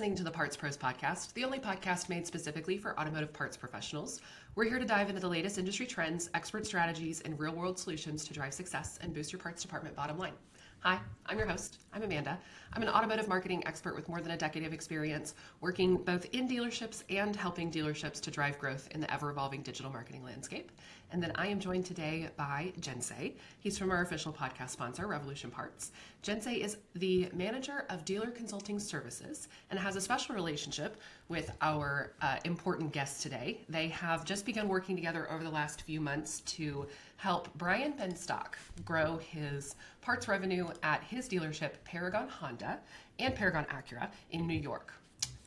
listening to the Parts Pros podcast, the only podcast made specifically for automotive parts professionals. We're here to dive into the latest industry trends, expert strategies, and real-world solutions to drive success and boost your parts department bottom line. Hi, I'm your host. I'm Amanda. I'm an automotive marketing expert with more than a decade of experience working both in dealerships and helping dealerships to drive growth in the ever-evolving digital marketing landscape. And then I am joined today by Jensay. He's from our official podcast sponsor, RevolutionParts. Jensay is the manager of dealer consulting services and has a special relationship with our important guest today. They have just begun working together over the last few months to help Brian Benstock grow his parts revenue at his dealership, Paragon Honda and Paragon Acura in New York.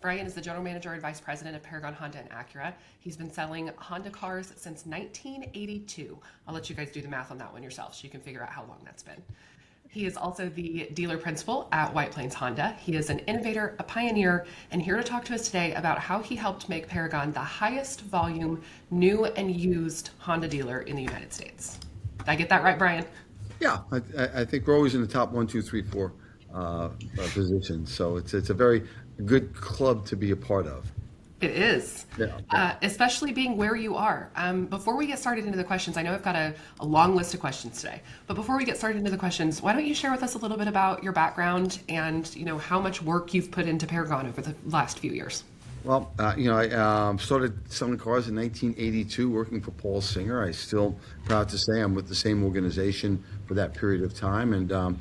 Brian is the general manager and vice president of Paragon Honda and Acura. He's been selling Honda cars since 1982. I'll let you guys do the math on that one yourself so you can figure out how long that's been. He is also the dealer principal at White Plains Honda. He is an innovator, a pioneer, and here to talk to us today about how he helped make Paragon the highest volume new and used Honda dealer in the United States. Did I get that right, Brian? Yeah, I think we're always in the top 1, 2, 3, 4 positions. So it's a very good club to be a part of. It is, Yeah. Especially being where you are. Before we get started into the questions, I know I've got a long list of questions today, but before we get started into the questions, why don't you share with us a little bit about your background and how much work you've put into Paragon over the last few years? Well, I started selling cars in 1982, working for Paul Singer. I still proud to say I'm with the same organization for that period of time. And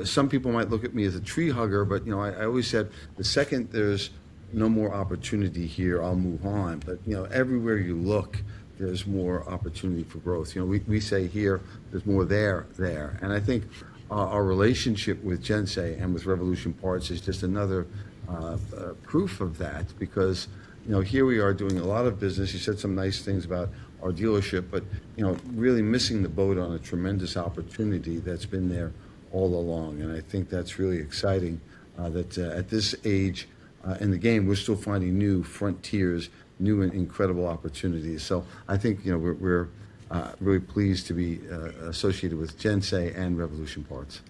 some people might look at me as a tree hugger, but I always said the second there's no more opportunity here, I'll move on. But everywhere you look, there's more opportunity for growth. We say here, there's more there. And I think our relationship with Jensay and with Revolution Parts is just another proof of that, because here we are doing a lot of business. You said some nice things about our dealership, but really missing the boat on a tremendous opportunity that's been there all along. And I think that's really exciting that at this age in the game, we're still finding new frontiers, new and incredible opportunities. So I think we're really pleased to be associated with Jensay and Revolution Parts.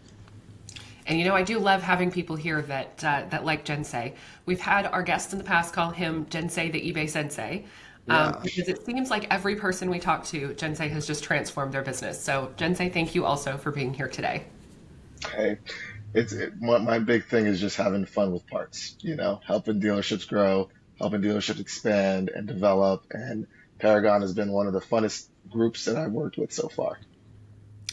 And I do love having people here that like Jensay. We've had our guests in the past call him Jensay the eBay Sensei, because it seems like every person we talk to, Jensay has just transformed their business. So Jensay, thank you also for being here today. Hey, my big thing is just having fun with parts, helping dealerships grow, helping dealerships expand and develop. And Paragon has been one of the funnest groups that I've worked with so far.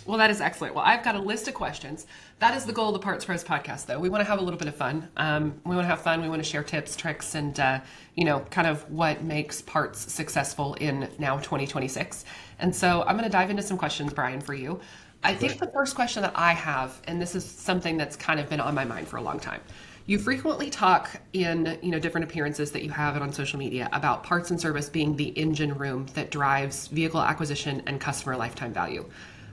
Well, that is excellent. Well, I've got a list of questions. That is the goal of the Parts Pros podcast, though. We want to have a little bit of fun. We want to have fun. We want to share tips, tricks, and, kind of what makes parts successful in now 2026. And so I'm going to dive into some questions, Brian, for you. I think the first question that I have, and this is something that's kind of been on my mind for a long time. You frequently talk in, different appearances that you have it on social media about parts and service being the engine room that drives vehicle acquisition and customer lifetime value.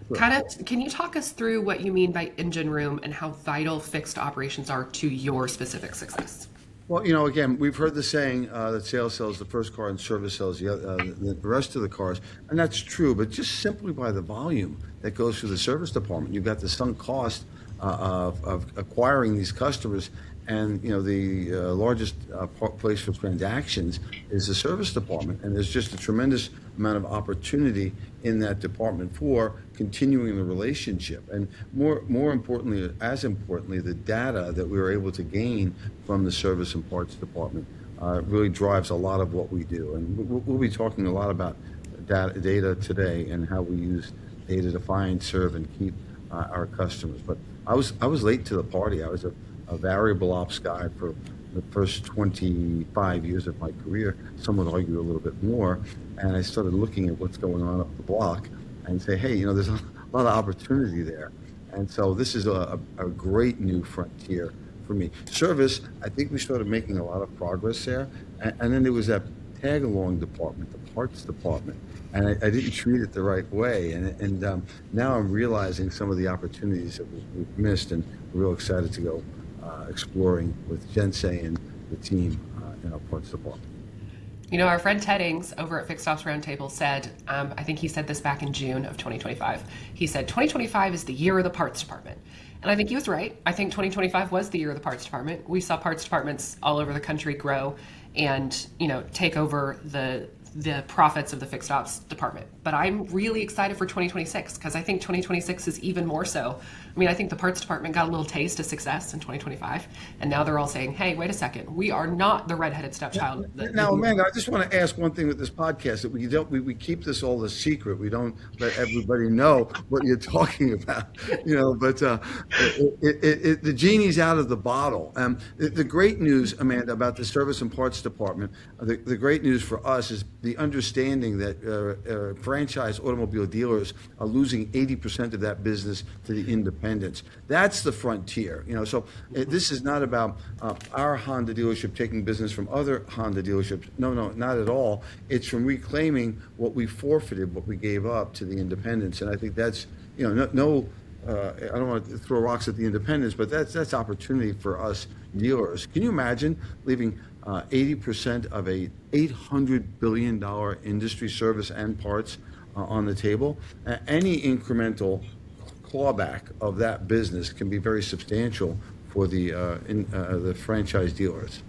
Sure. Can you talk us through what you mean by engine room and how vital fixed operations are to your specific success? Well, again, we've heard the saying that sales sells the first car and service sells the rest of the cars. And that's true, but just simply by the volume that goes through the service department, you've got the sunk cost of acquiring these customers. And, the largest place for transactions is the service department. And there's just a tremendous amount of opportunity in that department for continuing the relationship. And more importantly, as importantly, the data that we were able to gain from the service and parts department really drives a lot of what we do. And we'll be talking a lot about data today and how we use data to find, serve, and keep our customers. But I was late to the party. I was a variable ops guy for the first 25 years of my career. Some would argue a little bit more. And I started looking at what's going on up the block and say, hey, there's a lot of opportunity there. And so this is a great new frontier for me. Service, I think we started making a lot of progress there. And then there was that tag-along department, the parts department. And I didn't treat it the right way. And now I'm realizing some of the opportunities that we've missed, and we're real excited to go exploring with Jensay and the team in our parts department. Our friend Ted Ings over at Fixed Ops Roundtable said, I think he said this back in June of 2025. He said, 2025 is the year of the parts department. And And I think he was right. I think 2025 was the year of the parts department. We saw parts departments all over the country grow and, take over the profits of the fixed ops department. But I'm really excited for 2026 because I think 2026 is even more so. I mean, I think the parts department got a little taste of success in 2025, and now they're all saying, "Hey, wait a second, we are not the redheaded stepchild." Now, Amanda, I just want to ask one thing with this podcast that we keep this all a secret. We don't let everybody know what you're talking about, But the genie's out of the bottle. The great news, Amanda, about the service and parts department, the great news for us is the understanding that franchise automobile dealers are losing 80% of that business to the independents. That's the frontier, So this is not about our Honda dealership taking business from other Honda dealerships. No, not at all. It's from reclaiming what we forfeited, what we gave up to the independents. And I think that's, I don't want to throw rocks at the independents, but that's opportunity for us dealers. Can you imagine leaving 80% of a $800 billion industry, service and parts on the table? Any incremental clawback of that business can be very substantial for the franchise dealers.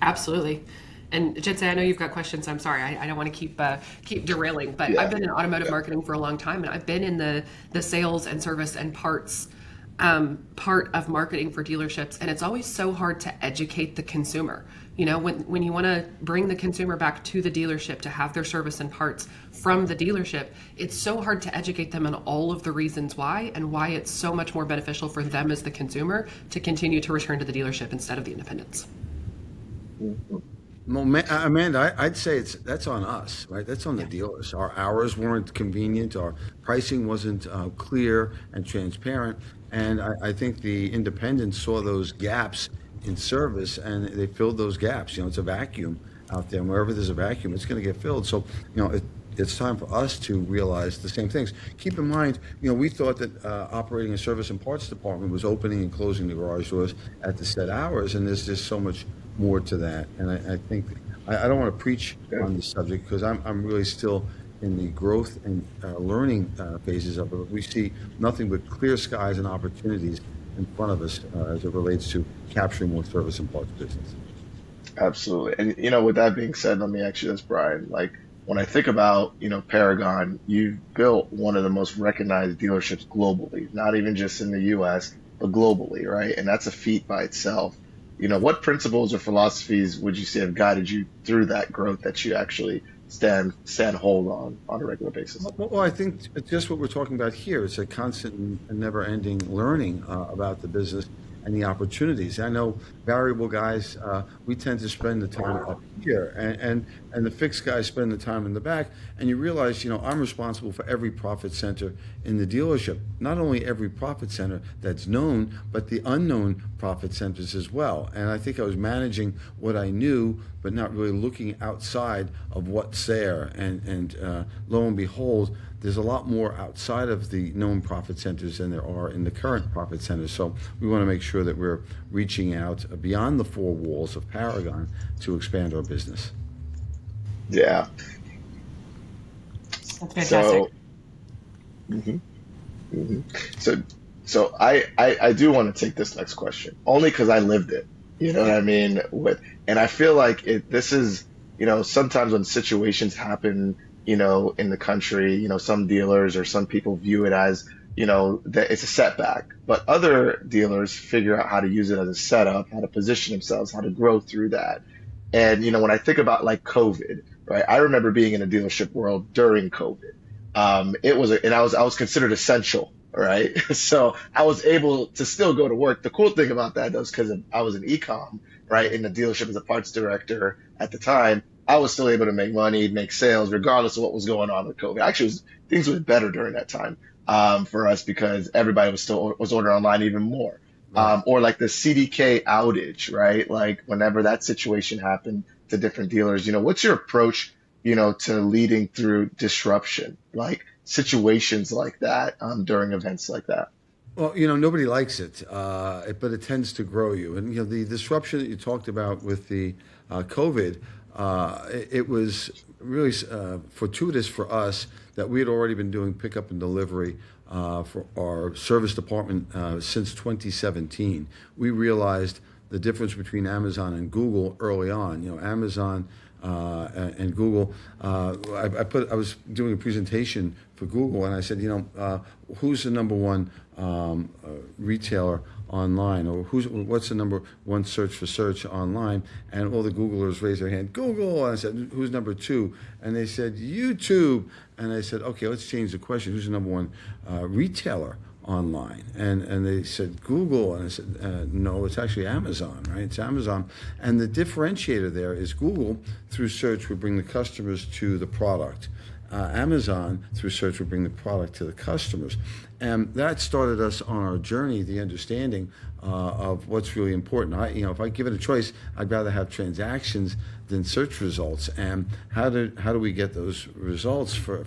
Absolutely. And Jensay, I know you've got questions. I'm sorry, I don't want to keep derailing, but yeah. I've been in automotive marketing for a long time, and I've been in the sales and service and parts part of marketing for dealerships, and it's always so hard to educate the consumer. When you want to bring the consumer back to the dealership to have their service and parts from the dealership, it's so hard to educate them on all of the reasons why and why it's so much more beneficial for them as the consumer to continue to return to the dealership instead of the independents. Amanda, I'd say that's on us, right? That's on the dealers. Our hours weren't convenient. Our pricing wasn't clear and transparent. And I think the independents saw those gaps in service, and they filled those gaps. It's a vacuum out there, and wherever there's a vacuum, it's going to get filled. So, it's time for us to realize the same things. Keep in mind, we thought that operating a service and parts department was opening and closing the garage doors at the set hours, and there's just so much more to that. And I think I don't want to preach on this subject because I'm really still in the growth and learning phases of it. We see nothing but clear skies and opportunities in front of us as it relates to capturing more service and parts business. Absolutely. And, with that being said, let me ask you this, Brian. Like, when I think about, Paragon, you've built one of the most recognized dealerships globally, not even just in the U.S., but globally, right? And that's a feat by itself. What principles or philosophies would you say have guided you through that growth that you actually stand hold on a regular basis? Well, I think it's just what we're talking about here. It's a constant and never-ending learning about the business and the opportunities. I know variable guys, we tend to spend the time up here, and the fixed guys spend the time in the back. And you realize, I'm responsible for every profit center in the dealership. Not only every profit center that's known, but the unknown profit centers as well. And I think I was managing what I knew, but not really looking outside of what's there. And lo and behold, there's a lot more outside of the known profit centers than there are in the current profit centers. So we want to make sure that we're reaching out beyond the four walls of Paragon to expand our business. Yeah. That's fantastic. So I do want to take this next question only because I lived it. You know what I mean? And I feel like this is, sometimes when situations happen, in the country, some dealers or some people view it as, that it's a setback, but other dealers figure out how to use it as a setup, how to position themselves, how to grow through that. And, when I think about like COVID, right, I remember being in the dealership world during COVID. I was considered essential, right? So I was able to still go to work. The cool thing about that was because I was in ecom, right, in the dealership as a parts director at the time. I was still able to make money, make sales, regardless of what was going on with COVID. Actually, things were better during that time for us because everybody was ordering online even more. Right. Or like the CDK outage, right? Like whenever that situation happened to different dealers, what's your approach, to leading through disruption, like situations like that during events like that? Well, nobody likes it, but it tends to grow you. And, the disruption that you talked about with the COVID, it was really fortuitous for us that we had already been doing pickup and delivery for our service department since 2017. We realized the difference between Amazon and Google early on. Amazon and Google. I was doing a presentation for Google, and I said, who's the number one retailer online, or what's the number one search for search online? And all the Googlers raised their hand, Google. And I said, who's number two? And they said, YouTube. And I said, okay, let's change the question. Who's the number one retailer online? And they said Google, and I said no, it's actually Amazon, right? It's Amazon. And the differentiator there is Google through search would bring the customers to the product. Amazon through search would bring the product to the customers. And that started us on our journey, the understanding of what's really important. If I give it a choice, I'd rather have transactions than search results. And how do we get those results for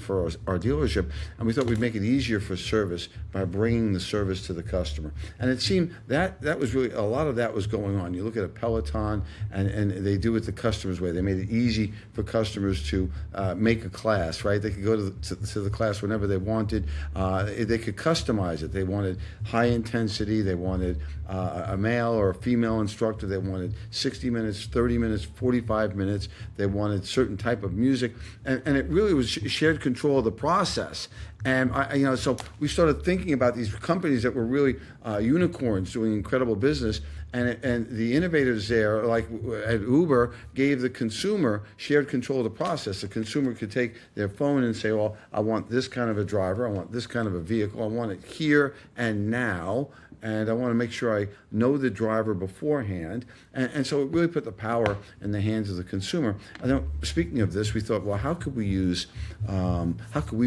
our dealership? And we thought we'd make it easier for service by bringing the service to the customer. And it seemed that was really, a lot of that was going on. You look at a Peloton, and they do it the customer's way. They made it easy for customers to make a class, right? They could go to the class whenever they wanted. They could customize it. They wanted high intensity. They wanted a male or a female instructor. They wanted 60 minutes, 30 minutes, 45 minutes. They wanted certain type of music. And it really was shared control of the process. And so we started thinking about these companies that were really unicorns doing incredible business. And the innovators there, like at Uber, gave the consumer shared control of the process. The consumer could take their phone and say, well, I want this kind of a driver. I want this kind of a vehicle. I want it here and now. And I want to make sure I know the driver beforehand. And so it really put the power in the hands of the consumer. And then, speaking of this, we thought, well, how could we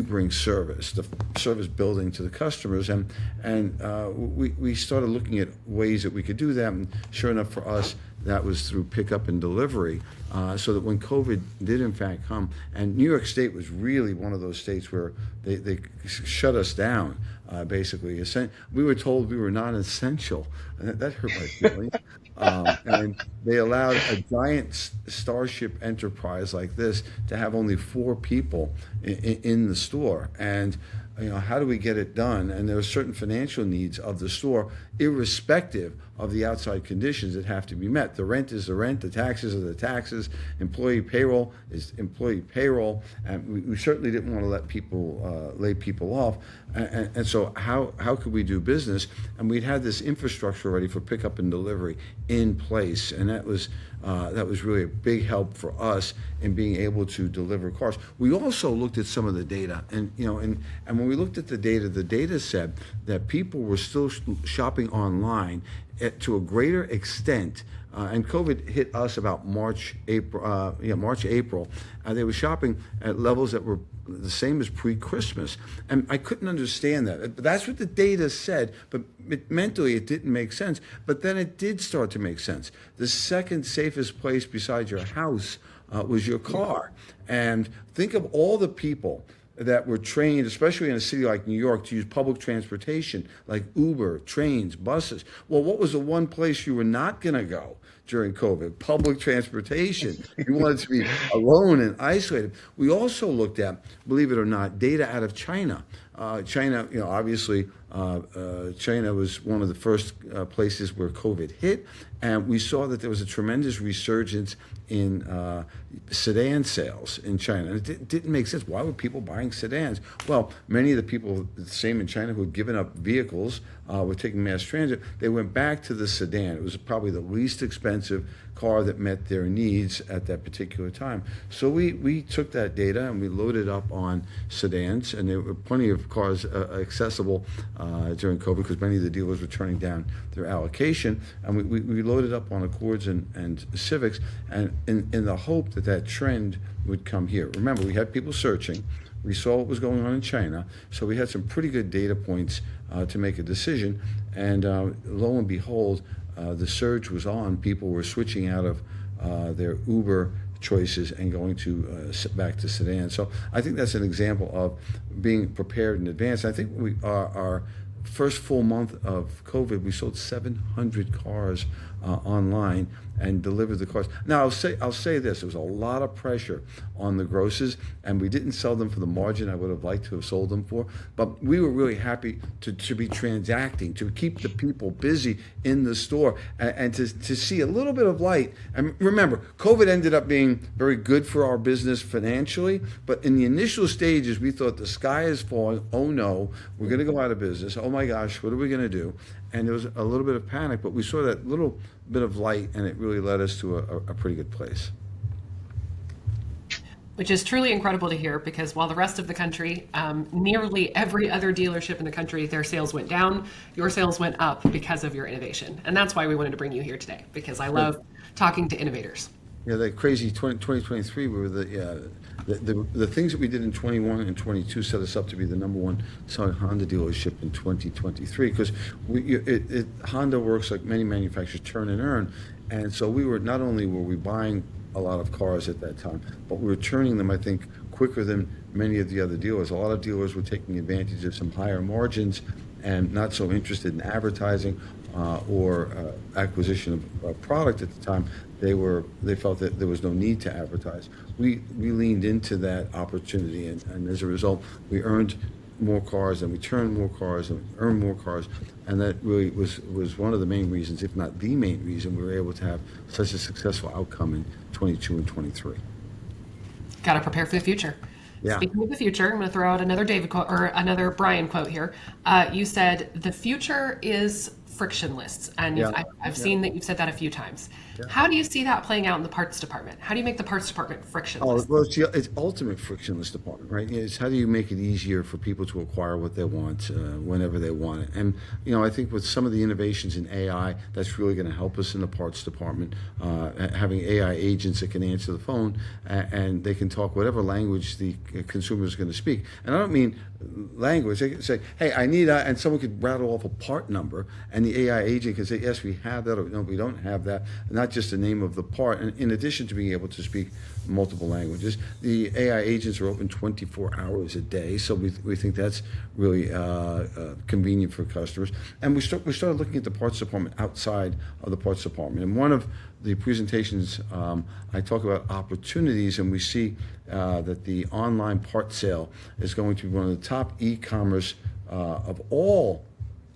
bring the service building to the customers? And we started looking at ways that we could do that. And sure enough, for us, that was through pickup and delivery, so that when COVID did in fact come, and New York State was really one of those states where they shut us down, basically. We were told we were not essential, and that hurt my feelings. And they allowed a giant starship enterprise like this to have only 4 people in the store. And how do we get it done? And there are certain financial needs of the store, irrespective of the outside conditions that have to be met. The rent is the rent, the taxes are the taxes, employee payroll is employee payroll, and we certainly didn't want to let people lay people off. And so how could we do business? And we'd had this infrastructure already for pickup and delivery in place, and that was really a big help for us in being able to deliver cars. We also looked at some of the data, and when we looked at the data said that people were still shopping online to a greater extent, and COVID hit us about March, April. They were shopping at levels that were the same as pre-Christmas, and I couldn't understand that. That's what the data said, but mentally it didn't make sense. But then it did start to make sense. The second safest place besides your house was your car, and think of all the people that were trained, especially in a city like New York, to use public transportation, like Uber, trains, buses. Well, what was the one place you were not going to go during COVID? Public transportation. You wanted to be alone and isolated. We also looked at, believe it or not, data out of China. China, obviously, China was one of the first places where COVID hit, and we saw that there was a tremendous resurgence in sedan sales in China. And it didn't make sense. Why were people buying sedans? Well, many of the people, the same in China, who had given up vehicles, were taking mass transit. They went back to the sedan. It was probably the least expensive car that met their needs at that particular time. So we took that data and we loaded up on sedans, and there were plenty of cars accessible during COVID because many of the dealers were turning down their allocation. And we loaded up on Accords and Civics, and in the hope that trend would come here. Remember, we had people searching. We saw what was going on in China, so we had some pretty good data points to make a decision. And lo and behold, the surge was on. People were switching out of their Uber choices and going to back to sedans. So I think that's an example of being prepared in advance. I think our first full month of COVID, we sold 700 cars online and deliver the cars. Now I'll say this: there was a lot of pressure on the grosses, and we didn't sell them for the margin I would have liked to have sold them for. But we were really happy to be transacting, to keep the people busy in the store, and to see a little bit of light. And remember, COVID ended up being very good for our business financially, but in the initial stages, we thought the sky is falling. Oh no, we're going to go out of business. Oh my gosh, what are we going to do? And there was a little bit of panic, but we saw that little bit of light, and it really led us to a pretty good place. Which is truly incredible to hear, because while the rest of the country, nearly every other dealership in the country, their sales went down, your sales went up because of your innovation. And that's why we wanted to bring you here today, because I love talking to innovators. Yeah, that crazy 2023, we were the things that we did in 21 and 22 set us up to be the number one selling Honda dealership in 2023, because Honda works like many manufacturers, turn and earn. And so not only were we buying a lot of cars at that time, but we were turning them, I think, quicker than many of the other dealers. A lot of dealers were taking advantage of some higher margins and not so interested in advertising or acquisition of product at the time. They felt that there was no need to advertise. We leaned into that opportunity, and as a result, we earned more cars, and we turned more cars, and earned more cars, and that really was one of the main reasons, if not the main reason, we were able to have such a successful outcome in 22 and 23. Got to prepare for the future. Yeah. Speaking of the future, I'm going to throw out another David quote, or another Brian quote here. You said the future is frictionless, and I've seen that you've said that a few times. Yeah. How do you see that playing out in the parts department? How do you make the parts department frictionless? Oh, well, it's ultimate frictionless department, right? It's how do you make it easier for people to acquire what they want whenever they want it? And I think with some of the innovations in AI, that's really going to help us in the parts department. Having AI agents that can answer the phone and they can talk whatever language the consumer is going to speak. And I don't mean language. They can say, "Hey, I need," and someone could rattle off a part number, and the AI agent can say, "Yes, we have that," or "No, we don't have that." Not just the name of the part. And in addition to being able to speak multiple languages, the AI agents are open 24 hours a day, so we think that's really convenient for customers. And we started looking at the parts department outside of the parts department. And one of the presentations, I talk about opportunities, and we see that the online part sale is going to be one of the top e-commerce of all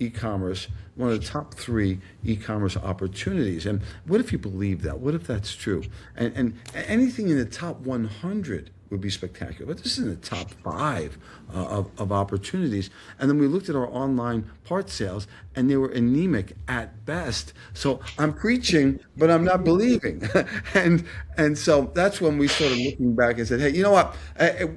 e-commerce, one of the top 3 e-commerce opportunities. And what if you believe that? What if that's true? And anything in the top 100 would be spectacular. But this is in the top 5 of opportunities. And then we looked at our online part sales, and they were anemic at best. So I'm preaching, but I'm not believing. and so that's when we started looking back and said, hey, you know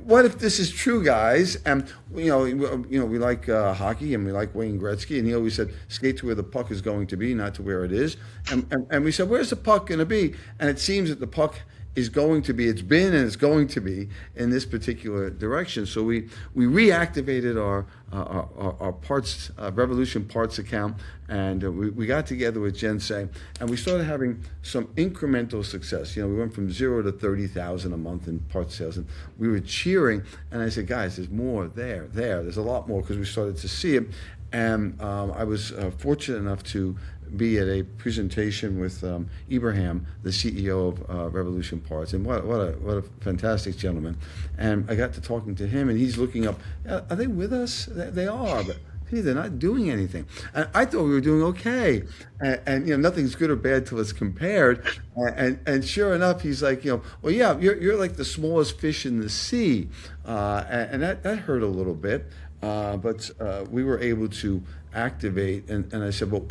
what if this is true, guys? And we like hockey, and we like Wayne Gretzky, and he always said, skate to where the puck is going to be, not to where it is. And we said, where's the puck going to be? And it seems that the puck is going to be, it's been and it's going to be in this particular direction. So we reactivated our parts, Revolution Parts account, and we got together with Jensay, and we started having some incremental success. We went from 0 to 30,000 a month in parts sales, and we were cheering. And I said, guys, there's more there's a lot more, because we started to see it. And I was fortunate enough to be at a presentation with Ibrahim, the CEO of Revolution Parts, and what a fantastic gentleman. And I got to talking to him, and he's looking up. Are they with us? They are, but they're not doing anything. And I thought we were doing okay. And nothing's good or bad till it's compared. And sure enough, he's like, well, yeah, you're like the smallest fish in the sea, and that hurt a little bit. But we were able to activate, and I said, well,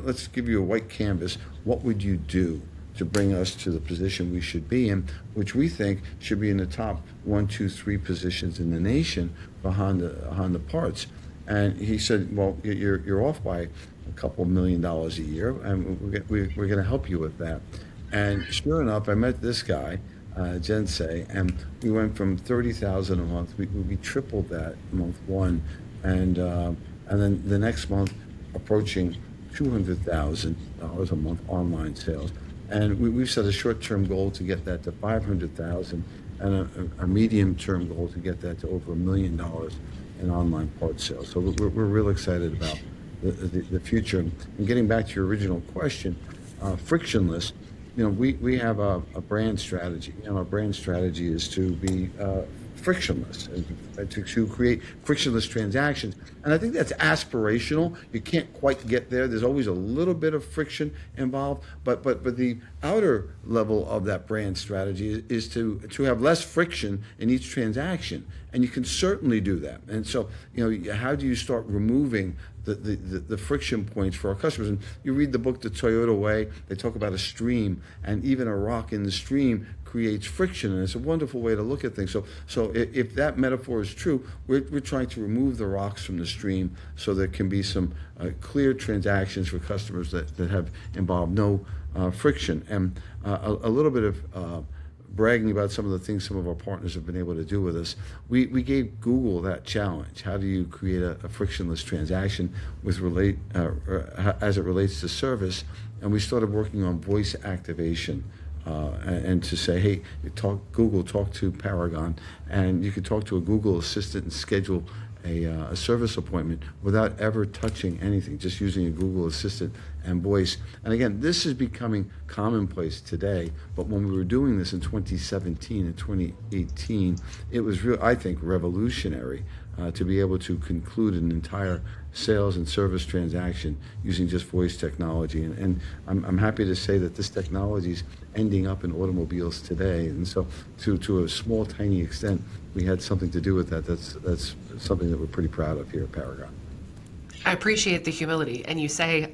let's give you a white canvas. What would you do to bring us to the position we should be in, which we think should be in the top 1, 2, 3 positions in the nation for Honda parts? And he said, well, you're off by a couple $1 million a year, and we're going to help you with that. And sure enough, I met this guy, Jensay, and we went from 30,000 a month. We tripled that month 1, and then the next month approaching $200,000 a month online sales. And we've set a short-term goal to get that to 500,000, and a medium-term goal to get that to over $1 million in online parts sales. So we're real excited about the future. And getting back to your original question, frictionless, we have a brand strategy, and our brand strategy is to be frictionless and to create frictionless transactions. And I think that's aspirational. You can't quite get there. There's always a little bit of friction involved, but the outer level of that brand strategy is to have less friction in each transaction. And you can certainly do that. And so, how do you start removing the friction points for our customers? And you read the book, The Toyota Way, they talk about a stream, and even a rock in the stream creates friction, and it's a wonderful way to look at things. So if that metaphor is true, we're trying to remove the rocks from the stream so there can be some clear transactions for customers that have involved no friction. And a little bit of bragging about some of the things some of our partners have been able to do with us. We gave Google that challenge. How do you create a frictionless transaction as it relates to service? And we started working on voice activation. And to say, hey, talk to Paragon, and you could talk to a Google Assistant and schedule a service appointment without ever touching anything, just using a Google Assistant and voice. And again, this is becoming commonplace today, but when we were doing this in 2017 and 2018, it was I think, revolutionary to be able to conclude an entire sales and service transaction using just voice technology. And I'm happy to say that this technology is ending up in automobiles today. And so to a small, tiny extent, we had something to do with that. That's something that we're pretty proud of here at Paragon. I appreciate the humility. And you say,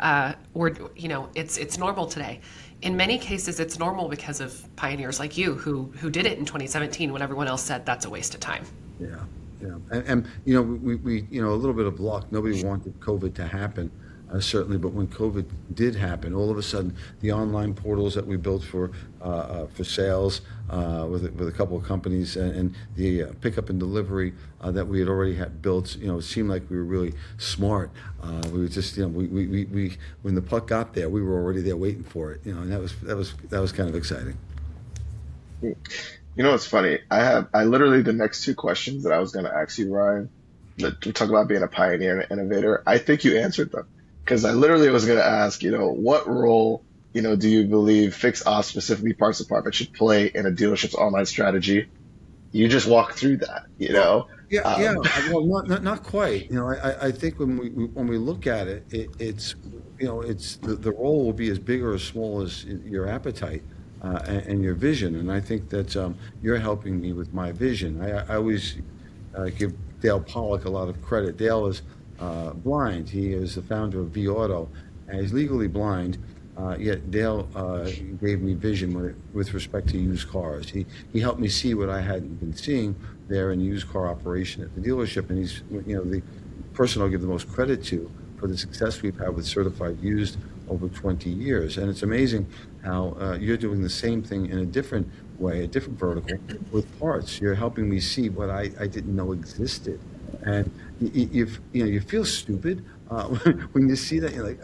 it's normal today. In many cases, it's normal because of pioneers like you who did it in 2017 when everyone else said that's a waste of time. Yeah. Yeah, and we a little bit of luck. Nobody wanted COVID to happen, certainly, but when COVID did happen, all of a sudden the online portals that we built for sales with a couple of companies and the pickup and delivery that we had already had built, it seemed like we were really smart. We were just, we when the puck got there, we were already there waiting for it, and that was kind of exciting. It's funny. I literally, the next two questions that I was going to ask you, Ryan, that we talk about being a pioneer and an innovator, I think you answered them. Because I literally was going to ask, what role, do you believe fixed ops, specifically parts department, should play in a dealership's online strategy? You just walked through that, Yeah. Well, not quite. I think when we look at it, it's the role will be as big or as small as your appetite. And your vision, and I think that you're helping me with my vision. I always give Dale Pollock a lot of credit. Dale is blind. He is the founder of vAuto, and he's legally blind. Yet Dale gave me vision with respect to used cars. He helped me see what I hadn't been seeing there in the used car operation at the dealership, and he's the person I'll give the most credit to for the success we've had with certified used over 20 years. And it's amazing how you're doing the same thing in a different way, a different vertical with parts. You're helping me see what I didn't know existed. And you feel stupid when you see that. You're like,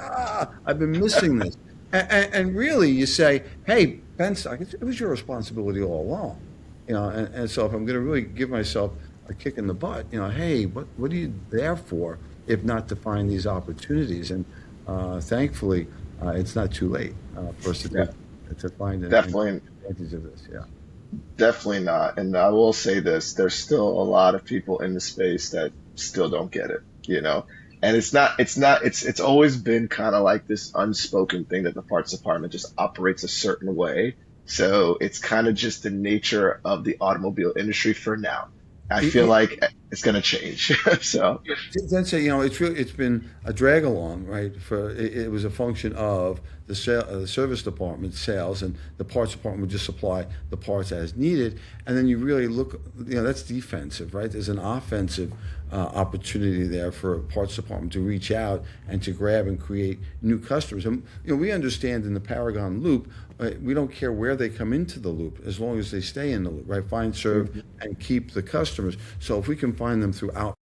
I've been missing this. And really you say, hey, Benstock, it was your responsibility all along. And so if I'm going to really give myself a kick in the butt, hey, what are you there for if not to find these opportunities? And thankfully, it's not too late for us to find an advantage of this. Yeah, definitely not. And I will say this: there's still a lot of people in the space that still don't get it. And it's always been kind of like this unspoken thing that the parts department just operates a certain way. So it's kind of just the nature of the automobile industry for now. I feel like it's going to change. So it's been a drag along, right? It was a function of the service department, sales, and the parts department would just supply the parts as needed. And then you really look, that's defensive, right? There's an offensive opportunity there for a parts department to reach out and to grab and create new customers. And we understand in the Paragon loop, we don't care where they come into the loop as long as they stay in the loop, right? Find, serve, and keep the customers. So if we can find them throughout